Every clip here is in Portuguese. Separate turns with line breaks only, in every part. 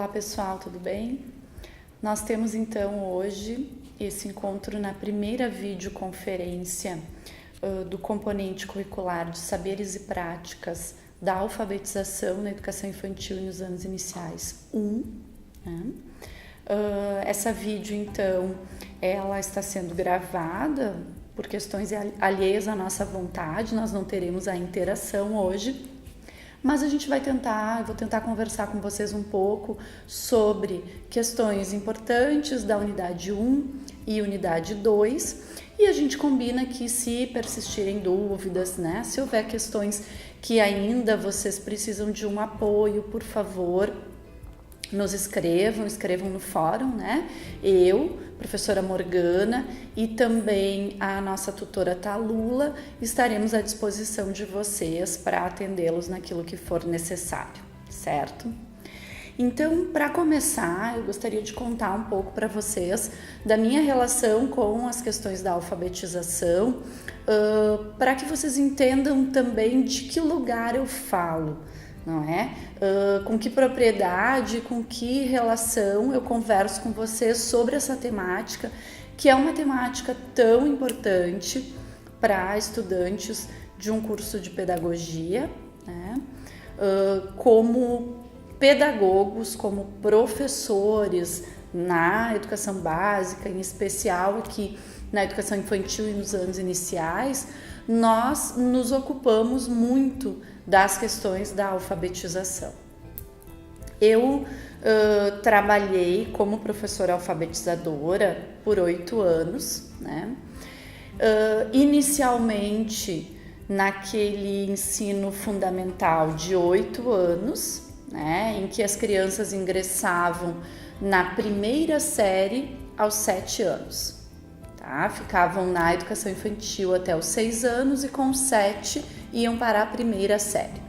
pessoal, tudo bem? Nós temos então hoje esse encontro na primeira videoconferência do componente curricular de saberes e práticas da alfabetização na educação infantil e nos anos iniciais 1. Né? Essa vídeo então, ela está sendo gravada por questões alheias à nossa vontade, nós não teremos a interação hoje. Mas eu vou tentar conversar com vocês um pouco sobre questões importantes da unidade 1 e unidade 2 e a gente combina que se persistirem dúvidas, né? Se houver questões que ainda vocês precisam de um apoio, por favor, nos escrevam no fórum, né? Eu, professora Morgana e também a nossa tutora Talula estaremos à disposição de vocês para atendê-los naquilo que for necessário, certo? Então, para começar, eu gostaria de contar um pouco para vocês da minha relação com as questões da alfabetização, para que vocês entendam também de que lugar eu falo, não é? Com que propriedade, com que relação eu converso com vocês sobre essa temática, que é uma temática tão importante para estudantes de um curso de pedagogia, né? Como pedagogos, como professores na educação básica, em especial aqui na educação infantil e nos anos iniciais, nós nos ocupamos muito das questões da alfabetização. Eu trabalhei como professora alfabetizadora por 8 anos, né? Inicialmente naquele ensino fundamental de 8 anos, né? Em que as crianças ingressavam na primeira série aos 7 anos. Tá? Ficavam na educação infantil até os 6 anos e com 7 iam para a primeira série.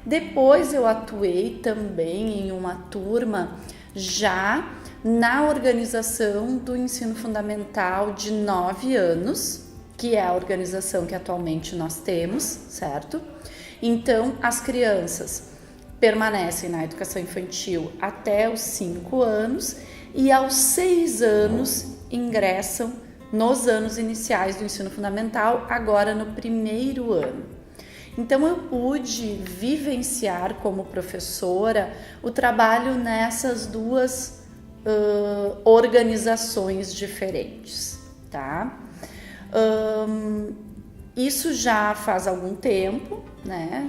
Depois eu atuei também em uma turma já na organização do ensino fundamental de 9 anos, que é a organização que atualmente nós temos, certo? Então, as crianças permanecem na educação infantil até os 5 anos e aos 6 anos ingressam nos anos iniciais do ensino fundamental, agora no primeiro ano. Então eu pude vivenciar como professora o trabalho nessas duas organizações diferentes, tá? Isso já faz algum tempo, né?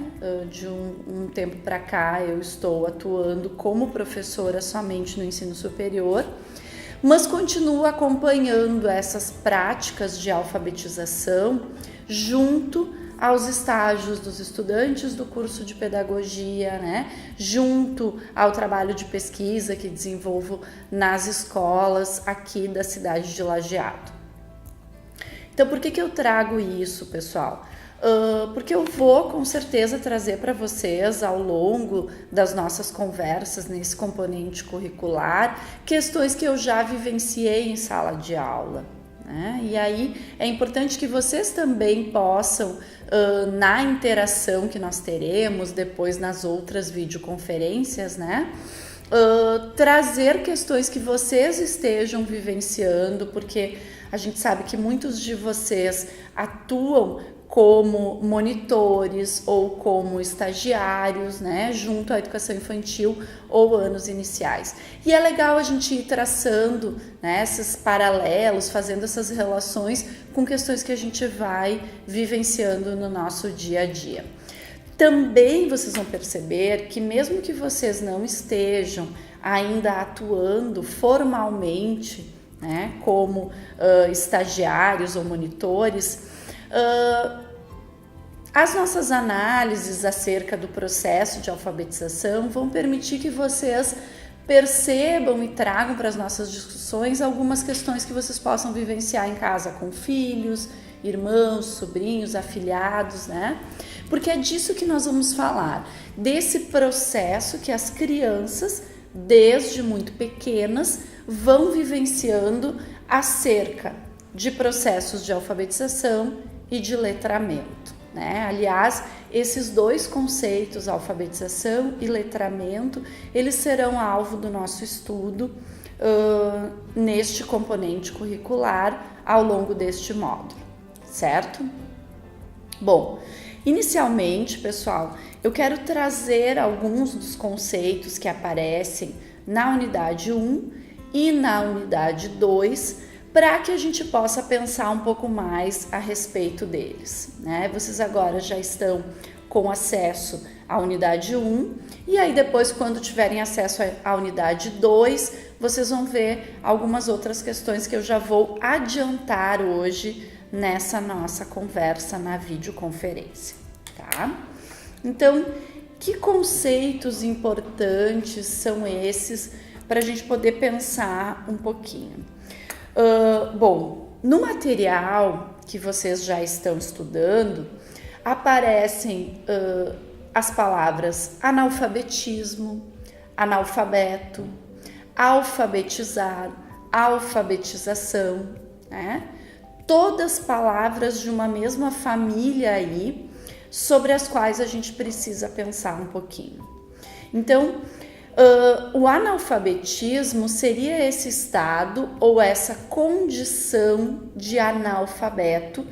De um tempo para cá eu estou atuando como professora somente no ensino superior, mas continuo acompanhando essas práticas de alfabetização junto aos estágios dos estudantes do curso de pedagogia, né? Junto ao trabalho de pesquisa que desenvolvo nas escolas aqui da cidade de Lajeado. Então, por que eu trago isso, pessoal? Porque eu vou com certeza trazer para vocês ao longo das nossas conversas nesse componente curricular questões que eu já vivenciei em sala de aula, né? E aí é importante que vocês também possam, na interação que nós teremos depois nas outras videoconferências, né? Trazer questões que vocês estejam vivenciando, porque a gente sabe que muitos de vocês atuam como monitores ou como estagiários, né, junto à educação infantil ou anos iniciais. E é legal a gente ir traçando, né, esses paralelos, fazendo essas relações com questões que a gente vai vivenciando no nosso dia a dia. Também vocês vão perceber que mesmo que vocês não estejam ainda atuando formalmente, né, como estagiários ou monitores, as nossas análises acerca do processo de alfabetização vão permitir que vocês percebam e tragam para as nossas discussões algumas questões que vocês possam vivenciar em casa com filhos, irmãos, sobrinhos, afilhados, né? Porque é disso que nós vamos falar, desse processo que as crianças, desde muito pequenas, vão vivenciando acerca de processos de alfabetização e de letramento, né? Aliás, esses dois conceitos, alfabetização e letramento, eles serão alvo do nosso estudo neste componente curricular ao longo deste módulo, certo? Bom, inicialmente, pessoal, eu quero trazer alguns dos conceitos que aparecem na unidade 1 e na unidade 2 para que a gente possa pensar um pouco mais a respeito deles, né? Vocês agora já estão com acesso à unidade 1 e aí depois, quando tiverem acesso à unidade 2, vocês vão ver algumas outras questões que eu já vou adiantar hoje nessa nossa conversa na videoconferência, tá? Então, que conceitos importantes são esses para a gente poder pensar um pouquinho? Bom, no material que vocês já estão estudando, aparecem as palavras analfabetismo, analfabeto, alfabetizar, alfabetização, né? Todas palavras de uma mesma família aí, sobre as quais a gente precisa pensar um pouquinho. Então, o analfabetismo seria esse estado ou essa condição de analfabeto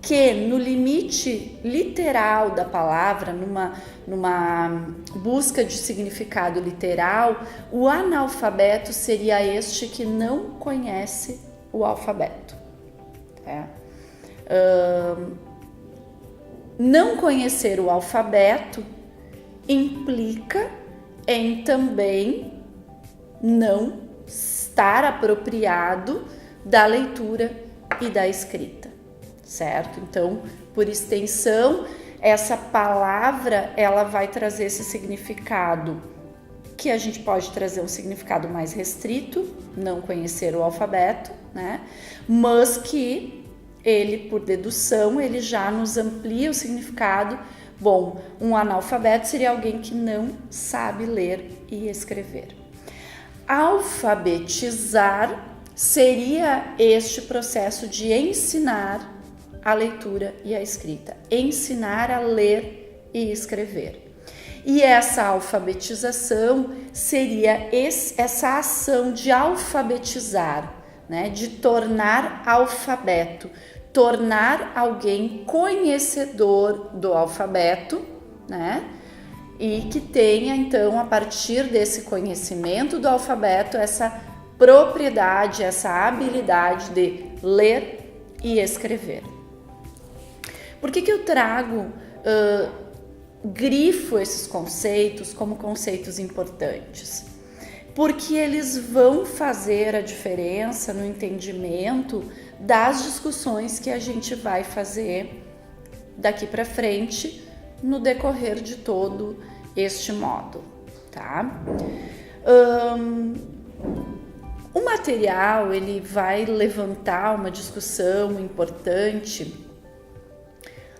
que, no limite literal da palavra, numa busca de significado literal, o analfabeto seria este que não conhece o alfabeto. Não conhecer o alfabeto implica em também não estar apropriado da leitura e da escrita, certo? Então, por extensão, essa palavra ela vai trazer esse significado que a gente pode trazer um significado mais restrito, não conhecer o alfabeto, né? Mas que ele, por dedução, ele já nos amplia o significado. Bom, um analfabeto seria alguém que não sabe ler e escrever. Alfabetizar seria este processo de ensinar a leitura e a escrita, ensinar a ler e escrever. E essa alfabetização seria essa ação de alfabetizar, né, de tornar alfabeto, tornar alguém conhecedor do alfabeto, né? E que tenha, então, a partir desse conhecimento do alfabeto, essa propriedade, essa habilidade de ler e escrever. Por que eu trago, grifo esses conceitos como conceitos importantes? Porque eles vão fazer a diferença no entendimento das discussões que a gente vai fazer daqui para frente no decorrer de todo este módulo, tá? O material ele vai levantar uma discussão importante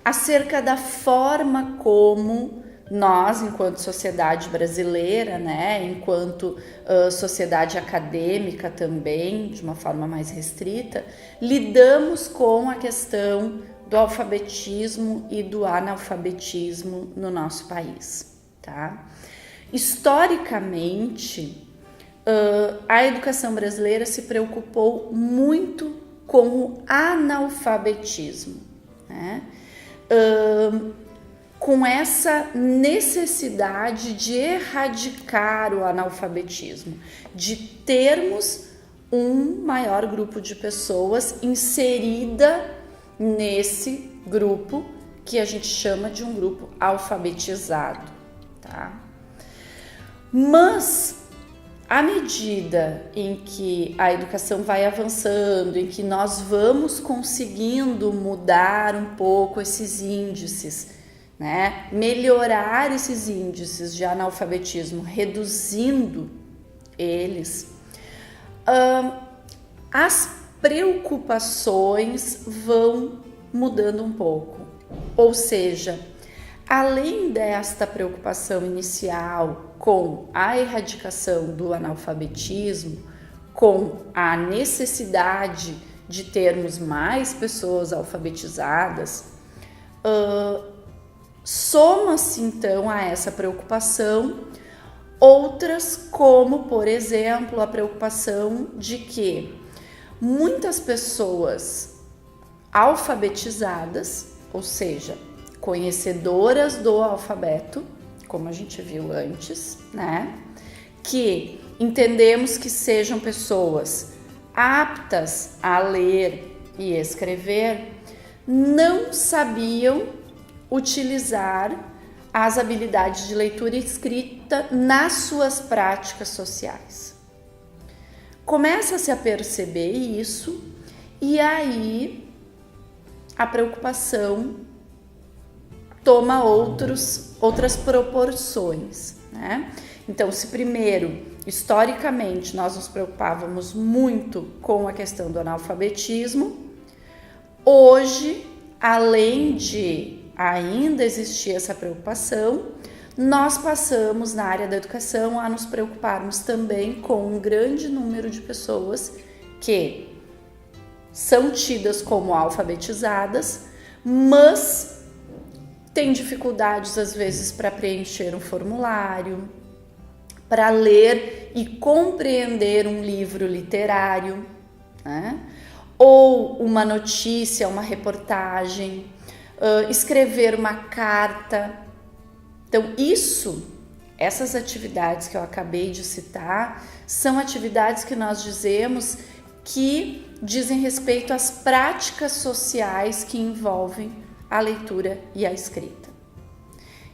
acerca da forma como nós, enquanto sociedade brasileira, né, enquanto sociedade acadêmica também, de uma forma mais restrita, lidamos com a questão do alfabetismo e do analfabetismo no nosso país, tá? Historicamente, a educação brasileira se preocupou muito com o analfabetismo, né? Com essa necessidade de erradicar o analfabetismo, de termos um maior grupo de pessoas inserida nesse grupo que a gente chama de um grupo alfabetizado, tá? Mas à medida em que a educação vai avançando, em que nós vamos conseguindo mudar um pouco esses índices, né? Melhorar esses índices de analfabetismo, reduzindo eles, as preocupações vão mudando um pouco. Ou seja, além desta preocupação inicial com a erradicação do analfabetismo, com a necessidade de termos mais pessoas alfabetizadas, Soma-se então a essa preocupação outras, como por exemplo a preocupação de que muitas pessoas alfabetizadas, ou seja, conhecedoras do alfabeto, como a gente viu antes, né? Que entendemos que sejam pessoas aptas a ler e escrever, não sabiam utilizar as habilidades de leitura e escrita nas suas práticas sociais. Começa-se a perceber isso e aí a preocupação toma outras proporções, né? Então, se primeiro, historicamente, nós nos preocupávamos muito com a questão do analfabetismo, hoje, além de ainda existir essa preocupação, nós passamos na área da educação a nos preocuparmos também com um grande número de pessoas que são tidas como alfabetizadas, mas têm dificuldades às vezes para preencher um formulário, para ler e compreender um livro literário, né? Ou uma notícia, uma reportagem, escrever uma carta. Então essas atividades que eu acabei de citar, são atividades que nós dizemos que dizem respeito às práticas sociais que envolvem a leitura e a escrita.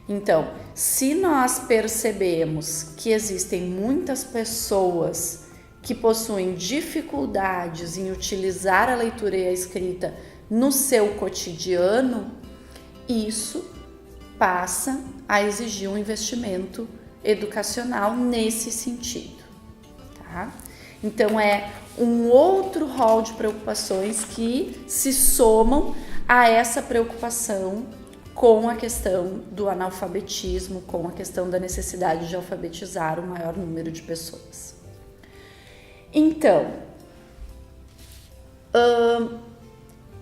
Então, se nós percebemos que existem muitas pessoas que possuem dificuldades em utilizar a leitura e a escrita no seu cotidiano, isso passa a exigir um investimento educacional nesse sentido, tá? Então, é um outro rol de preocupações que se somam a essa preocupação com a questão do analfabetismo, com a questão da necessidade de alfabetizar o maior número de pessoas. Então,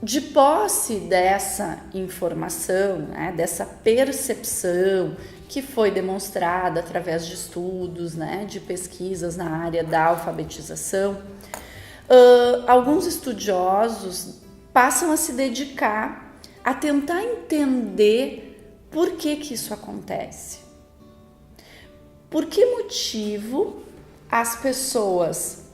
de posse dessa informação, né, dessa percepção que foi demonstrada através de estudos, né, de pesquisas na área da alfabetização, alguns estudiosos passam a se dedicar a tentar entender por que isso acontece. Por que motivo as pessoas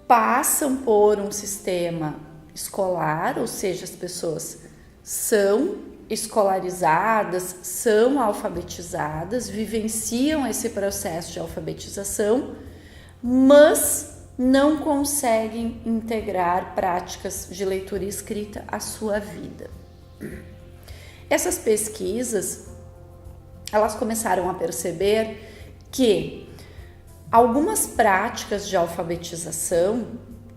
passam por um sistema escolar, ou seja, as pessoas são escolarizadas, são alfabetizadas, vivenciam esse processo de alfabetização, mas não conseguem integrar práticas de leitura e escrita à sua vida. Essas pesquisas, elas começaram a perceber que algumas práticas de alfabetização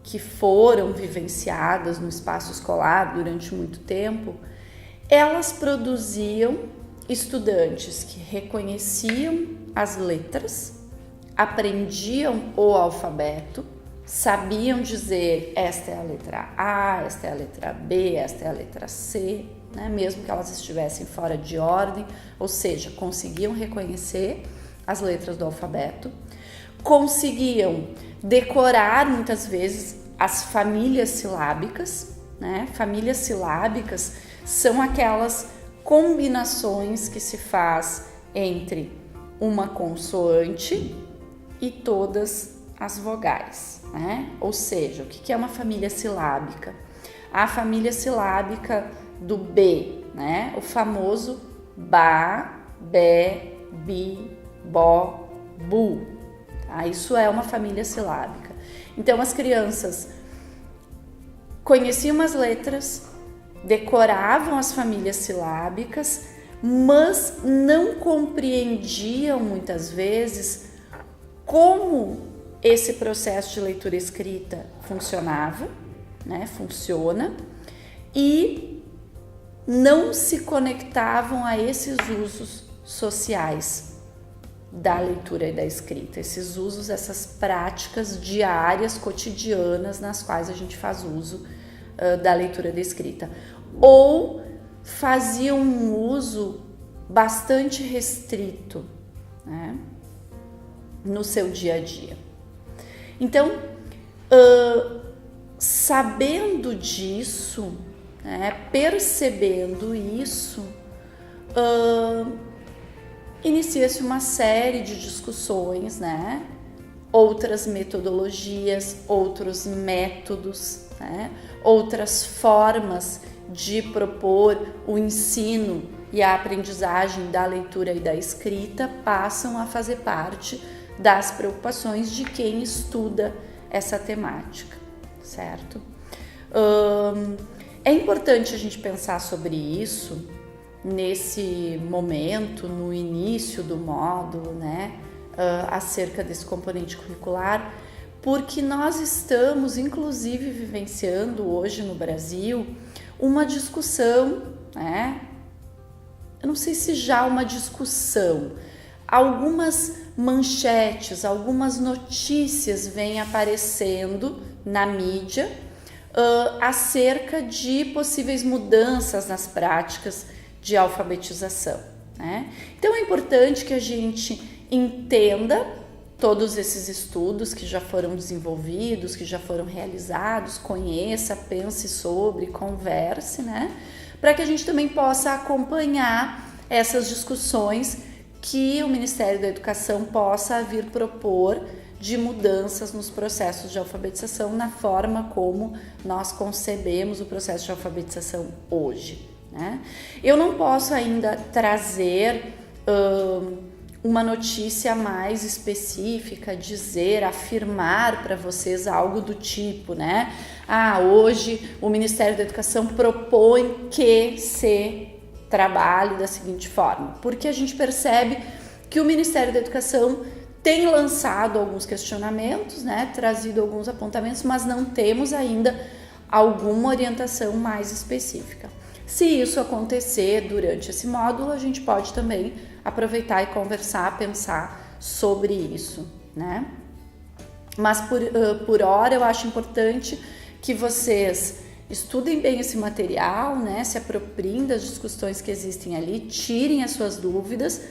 que foram vivenciadas no espaço escolar durante muito tempo, elas produziam estudantes que reconheciam as letras, aprendiam o alfabeto, sabiam dizer esta é a letra A, esta é a letra B, esta é a letra C, né? Mesmo que elas estivessem fora de ordem, ou seja, conseguiam reconhecer as letras do alfabeto, conseguiam decorar muitas vezes as famílias silábicas, né? Famílias silábicas são aquelas combinações que se faz entre uma consoante e todas as vogais, né? Ou seja, o que é uma família silábica? A família silábica do B, né? O famoso ba, bé, bi, bó, bu. Tá? Isso é uma família silábica. Então, as crianças conheciam as letras, decoravam as famílias silábicas, mas não compreendiam muitas vezes como esse processo de leitura e escrita funcionava, né? Funciona, e não se conectavam a esses usos sociais da leitura e da escrita, esses usos, essas práticas diárias, cotidianas, nas quais a gente faz uso da leitura e da escrita. Ou faziam um uso bastante restrito, né, no seu dia a dia. Então, sabendo disso, né, percebendo isso, inicia-se uma série de discussões, né, outras metodologias, outros métodos, né, outras formas de propor o ensino e a aprendizagem da leitura e da escrita passam a fazer parte das preocupações de quem estuda essa temática, certo? É importante a gente pensar sobre isso nesse momento, no início do módulo, né, acerca desse componente curricular, porque nós estamos, inclusive, vivenciando hoje no Brasil uma discussão, né? Eu não sei se já uma discussão, algumas manchetes, algumas notícias vêm aparecendo na mídia acerca de possíveis mudanças nas práticas de alfabetização, né? Então é importante que a gente entenda todos esses estudos que já foram desenvolvidos, que já foram realizados, conheça, pense sobre, converse, né? Para que a gente também possa acompanhar essas discussões que o Ministério da Educação possa vir propor de mudanças nos processos de alfabetização na forma como nós concebemos o processo de alfabetização hoje, né? Eu não posso ainda trazer uma notícia mais específica, dizer, afirmar para vocês algo do tipo, né? Hoje o Ministério da Educação propõe que se trabalhe da seguinte forma, porque a gente percebe que o Ministério da Educação tem lançado alguns questionamentos, né? Trazido alguns apontamentos, mas não temos ainda alguma orientação mais específica. Se isso acontecer durante esse módulo, a gente pode também aproveitar e conversar, pensar sobre isso, né? Mas por hora eu acho importante que vocês estudem bem esse material, né? Se apropriem das discussões que existem ali, tirem as suas dúvidas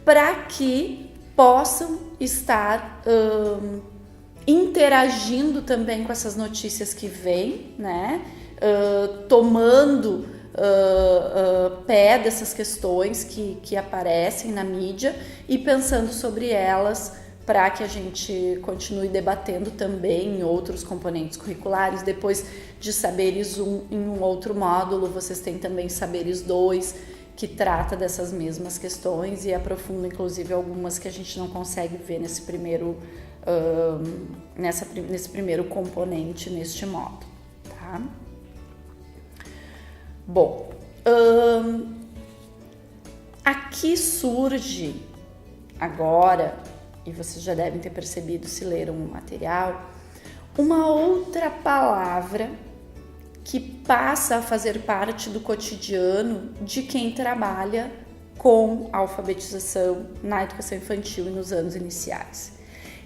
para que possam estar interagindo também com essas notícias que vêm, né? Tomando pé dessas questões que aparecem na mídia e pensando sobre elas para que a gente continue debatendo também em outros componentes curriculares. Depois de Saberes 1, em um outro módulo, vocês têm também Saberes 2, que trata dessas mesmas questões e aprofunda inclusive algumas que a gente não consegue ver nesse primeiro componente, neste módulo, tá? Bom, aqui surge agora, e vocês já devem ter percebido se leram o material, uma outra palavra que passa a fazer parte do cotidiano de quem trabalha com alfabetização na educação infantil e nos anos iniciais,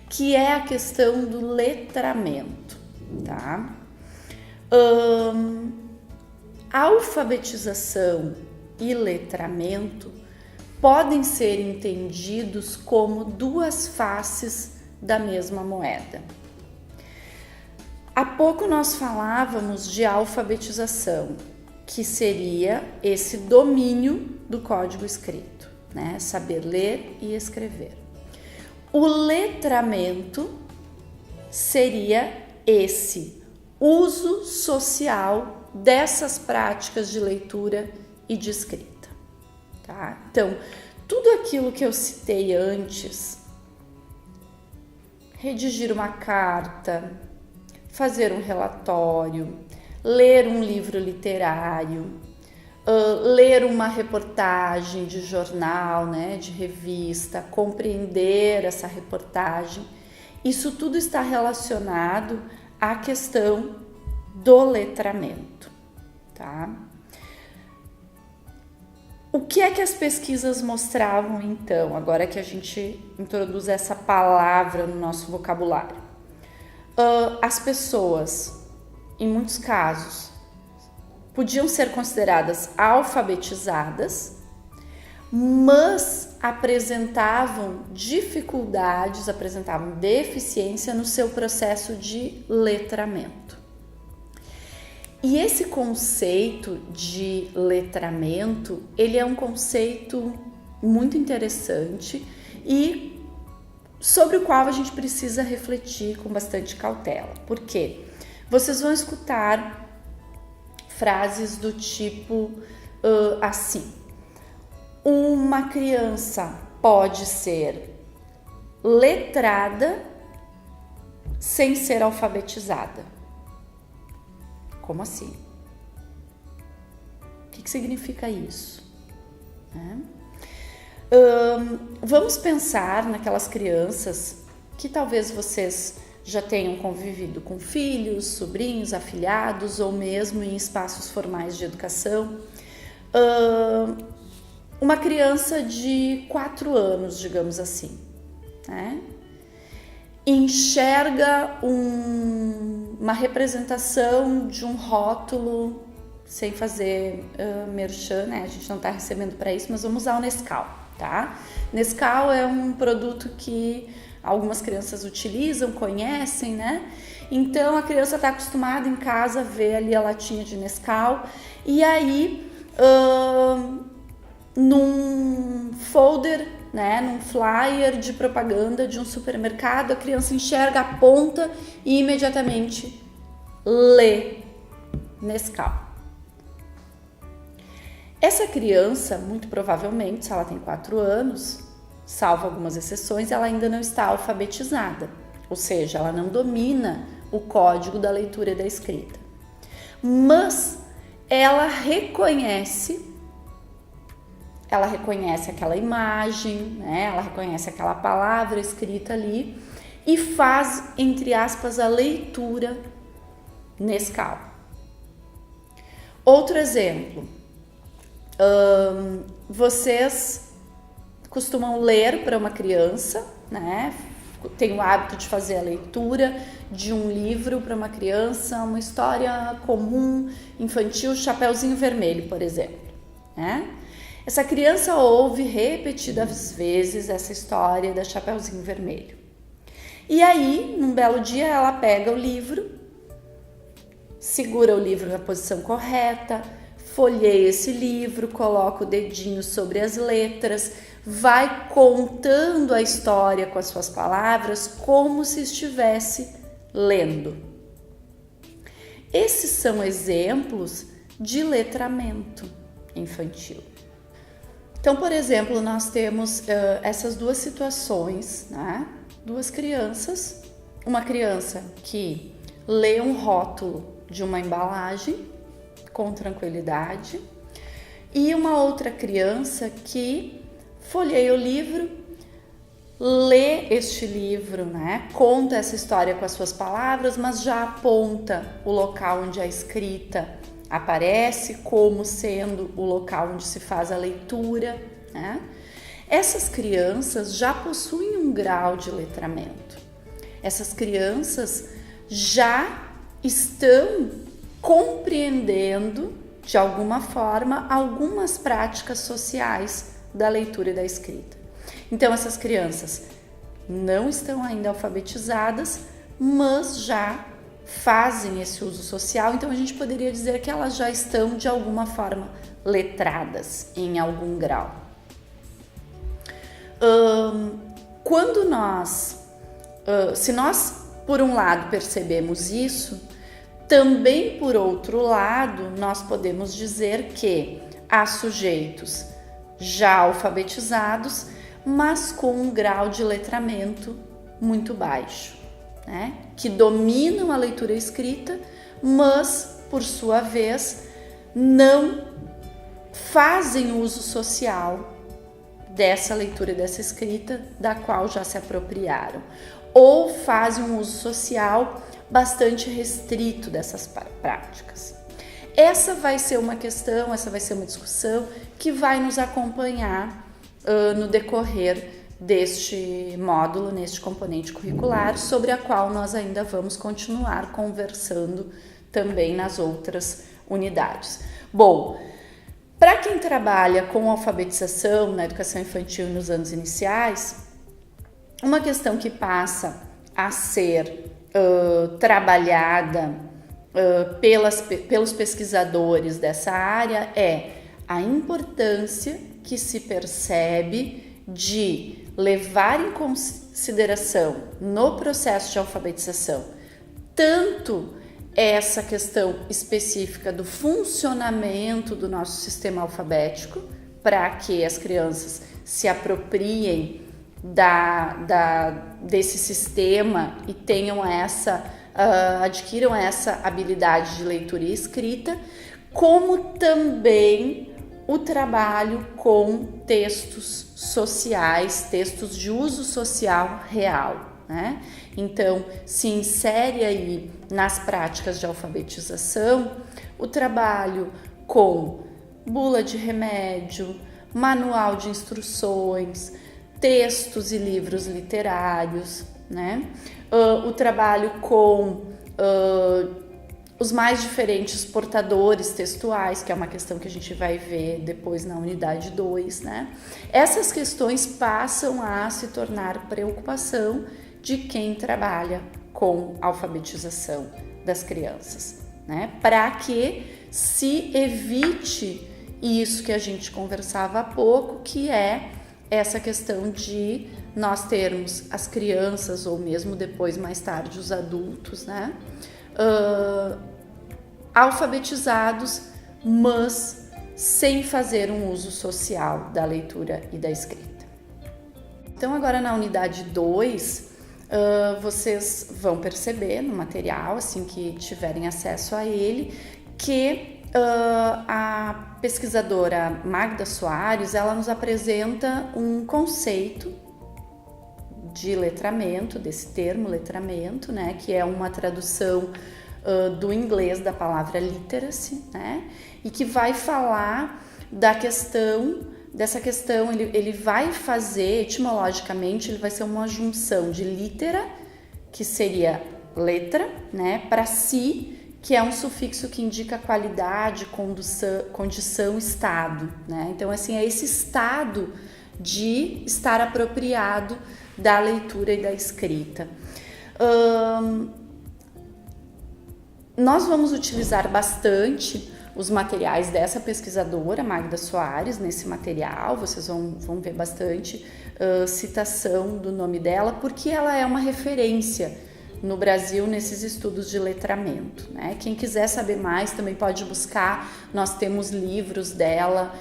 que é a questão do letramento, tá? Alfabetização e letramento podem ser entendidos como duas faces da mesma moeda. Há pouco nós falávamos de alfabetização, que seria esse domínio do código escrito, né? Saber ler e escrever. O letramento seria esse uso social dessas práticas de leitura e de escrita, tá? Então, tudo aquilo que eu citei antes, redigir uma carta, fazer um relatório, ler um livro literário, ler uma reportagem de jornal, né, de revista, compreender essa reportagem, isso tudo está relacionado à questão do letramento, tá? O que é que as pesquisas mostravam então, agora que a gente introduz essa palavra no nosso vocabulário? As pessoas, em muitos casos, podiam ser consideradas alfabetizadas, mas apresentavam dificuldades, apresentavam deficiência no seu processo de letramento. E esse conceito de letramento, ele é um conceito muito interessante e sobre o qual a gente precisa refletir com bastante cautela. Por quê? Vocês vão escutar frases do tipo assim: uma criança pode ser letrada sem ser alfabetizada. Como assim? O que significa isso? Vamos pensar naquelas crianças que talvez vocês já tenham convivido com filhos, sobrinhos, afilhados ou mesmo em espaços formais de educação. Uma criança de 4 anos, digamos assim, né? Enxerga uma representação de um rótulo, sem fazer merchan, né? A gente não está recebendo para isso, mas vamos usar o Nescau, tá? Nescau é um produto que algumas crianças utilizam, conhecem, né? Então a criança está acostumada em casa a ver ali a latinha de Nescau e aí num folder, né, num flyer de propaganda de um supermercado, a criança enxerga, aponta e imediatamente lê Nescau. Essa criança, muito provavelmente, se ela tem 4 anos, salvo algumas exceções, ela ainda não está alfabetizada, ou seja, ela não domina o código da leitura e da escrita. Mas ela reconhece aquela imagem, né? Ela reconhece aquela palavra escrita ali e faz, entre aspas, a leitura Nescau. Outro exemplo, vocês costumam ler para uma criança, né? Tem o hábito de fazer a leitura de um livro para uma criança, uma história comum, infantil, Chapeuzinho Vermelho, por exemplo, né? Essa criança ouve repetidas vezes essa história da Chapeuzinho Vermelho. E aí, num belo dia, ela pega o livro, segura o livro na posição correta, folheia esse livro, coloca o dedinho sobre as letras, vai contando a história com as suas palavras como se estivesse lendo. Esses são exemplos de letramento infantil. Então, por exemplo, nós temos essas duas situações, né? Duas crianças, uma criança que lê um rótulo de uma embalagem com tranquilidade e uma outra criança que folheia o livro, lê este livro, né? Conta essa história com as suas palavras, mas já aponta o local onde a escrita aparece como sendo o local onde se faz a leitura, né? Essas crianças já possuem um grau de letramento. Essas crianças já estão compreendendo, de alguma forma, algumas práticas sociais da leitura e da escrita. Então, essas crianças não estão ainda alfabetizadas, mas já fazem esse uso social, então a gente poderia dizer que elas já estão de alguma forma letradas em algum grau. Quando se nós por um lado percebemos isso, também por outro lado nós podemos dizer que há sujeitos já alfabetizados, mas com um grau de letramento muito baixo, né? Que dominam a leitura e escrita, mas, por sua vez, não fazem uso social dessa leitura e dessa escrita da qual já se apropriaram, ou fazem um uso social bastante restrito dessas práticas. Essa vai ser uma questão, essa vai ser uma discussão que vai nos acompanhar no decorrer deste módulo, neste componente curricular, sobre a qual nós ainda vamos continuar conversando também nas outras unidades. Bom, para quem trabalha com alfabetização na educação infantil nos anos iniciais, uma questão que passa a ser trabalhada pelos pesquisadores dessa área é a importância que se percebe de levar em consideração no processo de alfabetização tanto essa questão específica do funcionamento do nosso sistema alfabético, para que as crianças se apropriem desse sistema e tenham adquiram essa habilidade de leitura e escrita, como também o trabalho com textos sociais, textos de uso social real, né? Então, se insere aí nas práticas de alfabetização o trabalho com bula de remédio, manual de instruções, textos e livros literários, né? O trabalho com os mais diferentes portadores textuais, que é uma questão que a gente vai ver depois na unidade 2, né? Essas questões passam a se tornar preocupação de quem trabalha com alfabetização das crianças, né? Para que se evite isso que a gente conversava há pouco, que é essa questão de nós termos as crianças, ou mesmo depois, mais tarde, os adultos, né? Alfabetizados, mas sem fazer um uso social da leitura e da escrita. Então, agora na unidade 2, vocês vão perceber no material, assim que tiverem acesso a ele, que a pesquisadora Magda Soares, ela nos apresenta um conceito de letramento, desse termo letramento, né, que é uma tradução do inglês da palavra literacy, né, e que vai falar dessa questão, ele vai fazer, etimologicamente, ele vai ser uma junção de litera, que seria letra, né, para si, que é um sufixo que indica qualidade, condição, estado, né? Então, assim, é esse estado de estar apropriado da leitura e da escrita. Nós vamos utilizar bastante os materiais dessa pesquisadora, Magda Soares, nesse material. Vocês vão ver bastante citação do nome dela, porque ela é uma referência no Brasil nesses estudos de letramento, né? Quem quiser saber mais também pode buscar, nós temos livros dela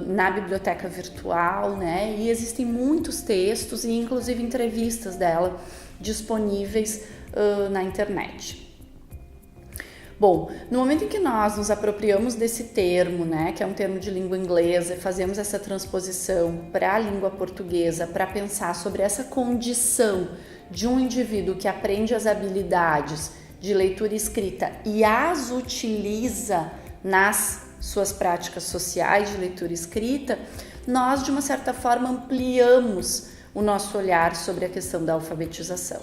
na biblioteca virtual, né? E existem muitos textos e inclusive entrevistas dela disponíveis na internet. Bom, no momento em que nós nos apropriamos desse termo, né, que é um termo de língua inglesa, e fazemos essa transposição para a língua portuguesa para pensar sobre essa condição de um indivíduo que aprende as habilidades de leitura e escrita e as utiliza nas suas práticas sociais de leitura e escrita, nós, de uma certa forma, ampliamos o nosso olhar sobre a questão da alfabetização.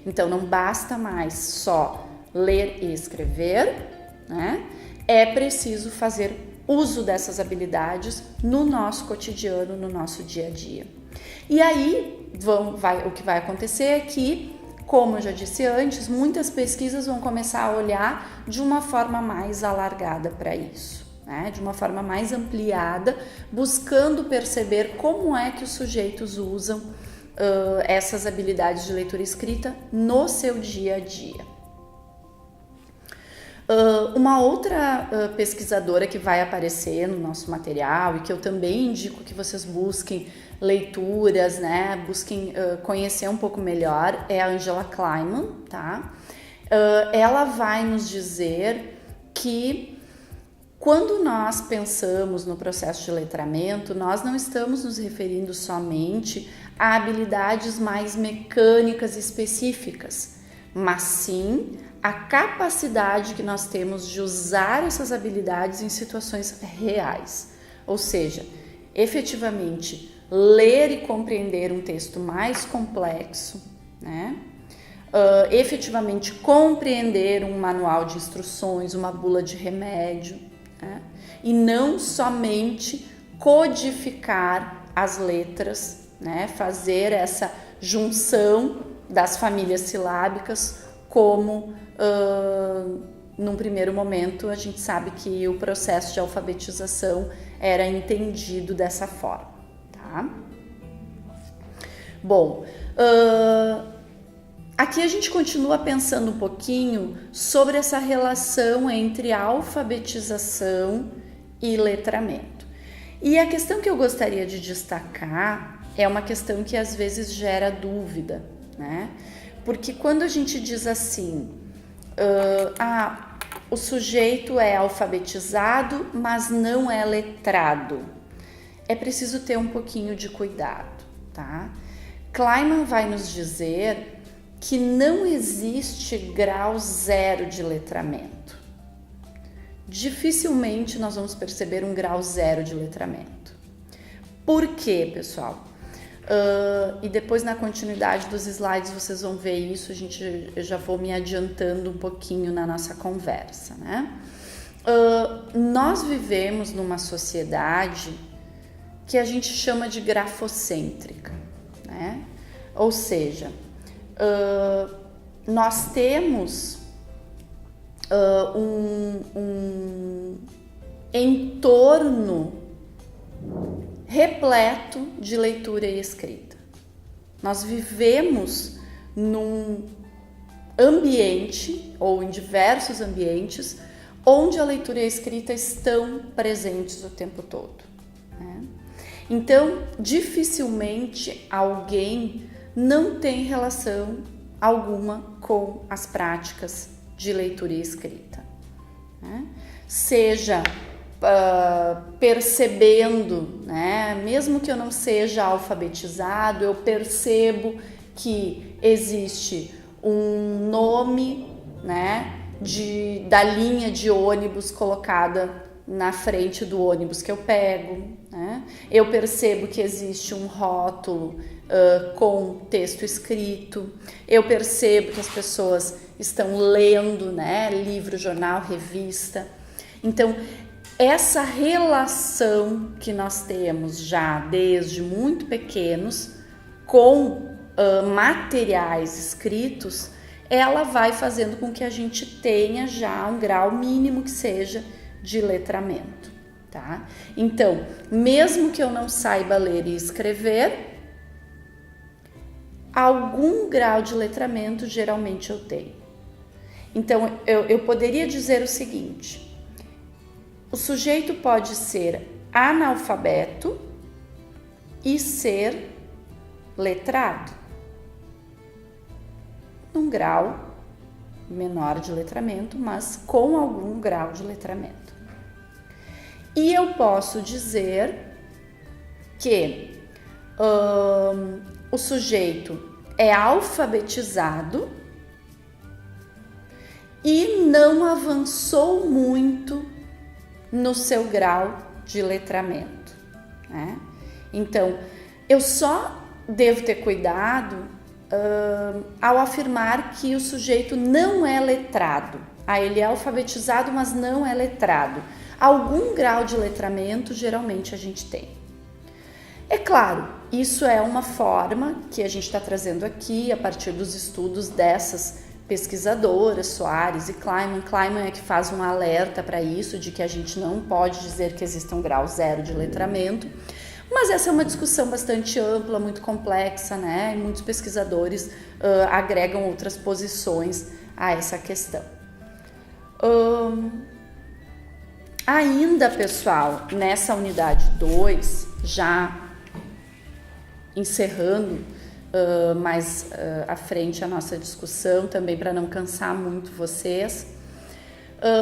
Então, não basta mais só ler e escrever, né? É preciso fazer uso dessas habilidades no nosso cotidiano, no nosso dia a dia. E aí, o que vai acontecer é que, como eu já disse antes, muitas pesquisas vão começar a olhar de uma forma mais alargada para isso, né? De uma forma mais ampliada, buscando perceber como é que os sujeitos usam essas habilidades de leitura e escrita no seu dia a dia. Uma outra pesquisadora que vai aparecer no nosso material e que eu também indico que vocês busquem leituras, né, busquem conhecer um pouco melhor, é a Angela Kleiman, tá? Ela vai nos dizer que quando nós pensamos no processo de letramento, nós não estamos nos referindo somente a habilidades mais mecânicas específicas, mas sim a capacidade que nós temos de usar essas habilidades em situações reais. Ou seja, efetivamente, ler e compreender um texto mais complexo, né? efetivamente compreender um manual de instruções, uma bula de remédio, né? E não somente codificar as letras, né? Fazer essa junção das famílias silábicas como num primeiro momento a gente sabe que o processo de alfabetização era entendido dessa forma, tá? Bom, aqui a gente continua pensando um pouquinho sobre essa relação entre alfabetização e letramento. E a questão que eu gostaria de destacar é uma questão que às vezes gera dúvida, né? Porque quando a gente diz assim, o sujeito é alfabetizado, mas não é letrado, é preciso ter um pouquinho de cuidado, tá? Kleiman vai nos dizer que não existe grau zero de letramento. Dificilmente nós vamos perceber um grau zero de letramento. Por quê, pessoal? E depois na continuidade dos slides vocês vão ver isso, eu já vou me adiantando um pouquinho na nossa conversa, né? Nós vivemos numa sociedade que a gente chama de grafocêntrica, né? Ou seja, nós temos um entorno repleto de leitura e escrita. Nós vivemos num ambiente, ou em diversos ambientes, onde a leitura e a escrita estão presentes o tempo todo, né? Então, dificilmente alguém não tem relação alguma com as práticas de leitura e escrita, né? Seja percebendo, né? Mesmo que eu não seja alfabetizado, eu percebo que existe um nome, né, da linha de ônibus colocada na frente do ônibus que eu pego, né? Eu percebo que existe um rótulo com texto escrito, eu percebo que as pessoas estão lendo, né, livro, jornal, revista. Então, essa relação que nós temos já desde muito pequenos com materiais escritos, ela vai fazendo com que a gente tenha já um grau mínimo que seja de letramento, tá? Então, mesmo que eu não saiba ler e escrever, algum grau de letramento geralmente eu tenho. Então, eu poderia dizer o seguinte: o sujeito pode ser analfabeto e ser letrado, num grau menor de letramento, mas com algum grau de letramento. E eu posso dizer que o sujeito é alfabetizado e não avançou muito no seu grau de letramento, né? Então, eu só devo ter cuidado ao afirmar que o sujeito não é letrado. Ele é alfabetizado, mas não é letrado. Algum grau de letramento geralmente a gente tem. É claro, isso é uma forma que a gente está trazendo aqui a partir dos estudos dessas pesquisadoras, Soares e Kleiman. Kleiman é que faz um alerta para isso, de que a gente não pode dizer que existe um grau zero de letramento, mas essa é uma discussão bastante ampla, muito complexa, né? E muitos pesquisadores agregam outras posições a essa questão. Ainda, pessoal, nessa unidade 2, já encerrando mais à frente a nossa discussão, também para não cansar muito vocês.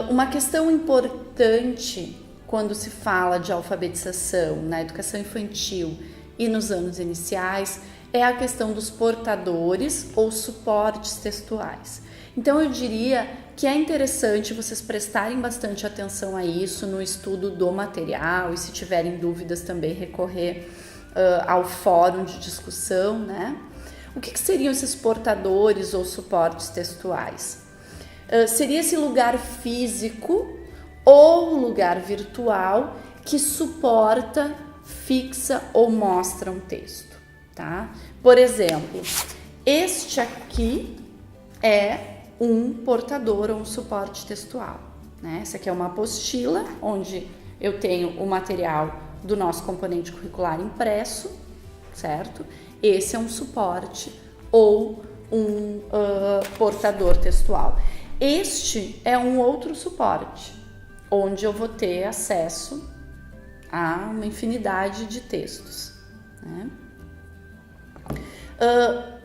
Uma questão importante quando se fala de alfabetização na educação infantil e nos anos iniciais é a questão dos portadores ou suportes textuais. Então, eu diria que é interessante vocês prestarem bastante atenção a isso no estudo do material e, se tiverem dúvidas, também recorrer ao fórum de discussão, né? O que seriam esses portadores ou suportes textuais? Seria esse lugar físico ou lugar virtual que suporta, fixa ou mostra um texto, tá? Por exemplo, este aqui é um portador ou um suporte textual, né? Essa aqui é uma apostila onde eu tenho o material do nosso componente curricular impresso, certo? Esse é um suporte ou um portador textual. Este é um outro suporte, onde eu vou ter acesso a uma infinidade de textos, né?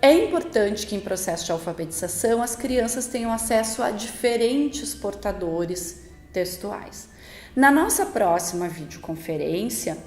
É importante que em processo de alfabetização as crianças tenham acesso a diferentes portadores textuais. Na nossa próxima videoconferência,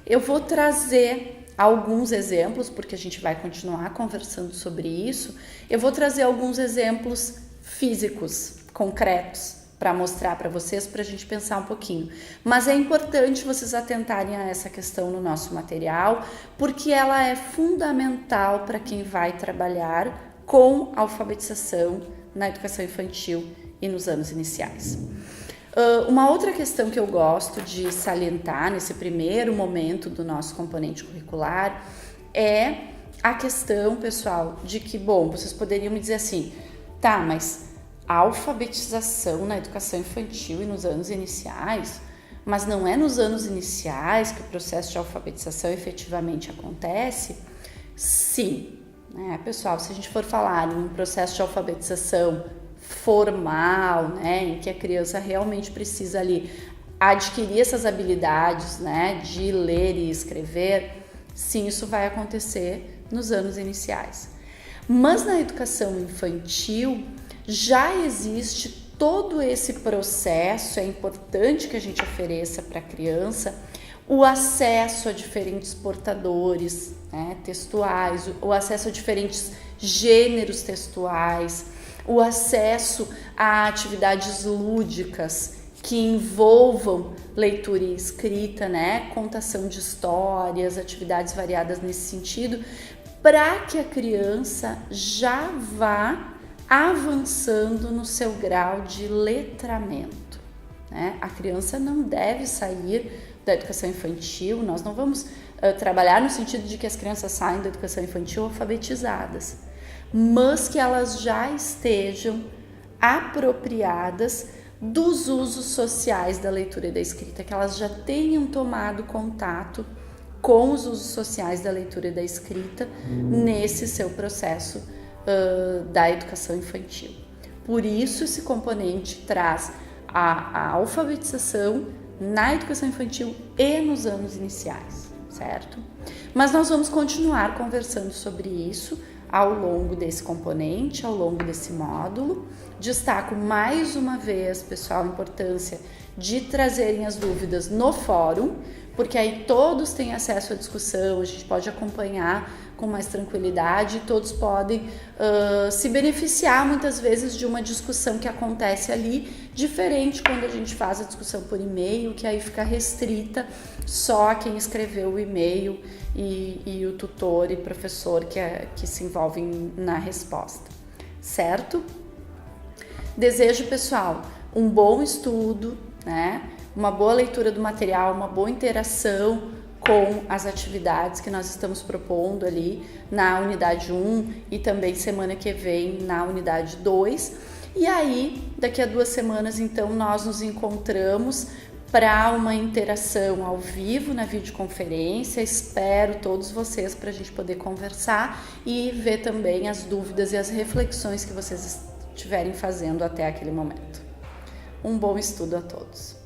eu vou trazer alguns exemplos, porque a gente vai continuar conversando sobre isso. Eu vou trazer alguns exemplos físicos, concretos, para mostrar para vocês, para a gente pensar um pouquinho. Mas é importante vocês atentarem a essa questão no nosso material, porque ela é fundamental para quem vai trabalhar com alfabetização na educação infantil e nos anos iniciais. Uma outra questão que eu gosto de salientar nesse primeiro momento do nosso componente curricular é a questão, pessoal, de que, bom, vocês poderiam me dizer assim, tá, mas a alfabetização na educação infantil e nos anos iniciais, mas não é nos anos iniciais que o processo de alfabetização efetivamente acontece? Sim, né, pessoal, se a gente for falar em um processo de alfabetização formal, né, em que a criança realmente precisa ali adquirir essas habilidades, né, de ler e escrever, sim, isso vai acontecer nos anos iniciais. Mas na educação infantil já existe todo esse processo, é importante que a gente ofereça para a criança o acesso a diferentes portadores, né, textuais, o acesso a diferentes gêneros textuais, o acesso a atividades lúdicas que envolvam leitura e escrita, né, contação de histórias, atividades variadas nesse sentido, para que a criança já vá avançando no seu grau de letramento, né? A criança não deve sair da educação infantil, nós não vamos trabalhar no sentido de que as crianças saem da educação infantil alfabetizadas, mas que elas já estejam apropriadas dos usos sociais da leitura e da escrita, que elas já tenham tomado contato com os usos sociais da leitura e da escrita nesse seu processo da educação infantil. Por isso esse componente traz a alfabetização na educação infantil e nos anos iniciais, certo? Mas nós vamos continuar conversando sobre isso ao longo desse componente, ao longo desse módulo. Destaco mais uma vez, pessoal, a importância de trazerem as dúvidas no fórum, porque aí todos têm acesso à discussão, a gente pode acompanhar com mais tranquilidade, todos podem se beneficiar muitas vezes de uma discussão que acontece ali, diferente quando a gente faz a discussão por e-mail, que aí fica restrita só a quem escreveu o e-mail e o tutor e professor que se envolvem na resposta, certo? Desejo, pessoal, um bom estudo, né? Uma boa leitura do material, uma boa interação com as atividades que nós estamos propondo ali na unidade 1 e também semana que vem na unidade 2. E aí, daqui a 2 semanas, então, nós nos encontramos para uma interação ao vivo na videoconferência. Espero todos vocês para a gente poder conversar e ver também as dúvidas e as reflexões que vocês estiverem fazendo até aquele momento. Um bom estudo a todos!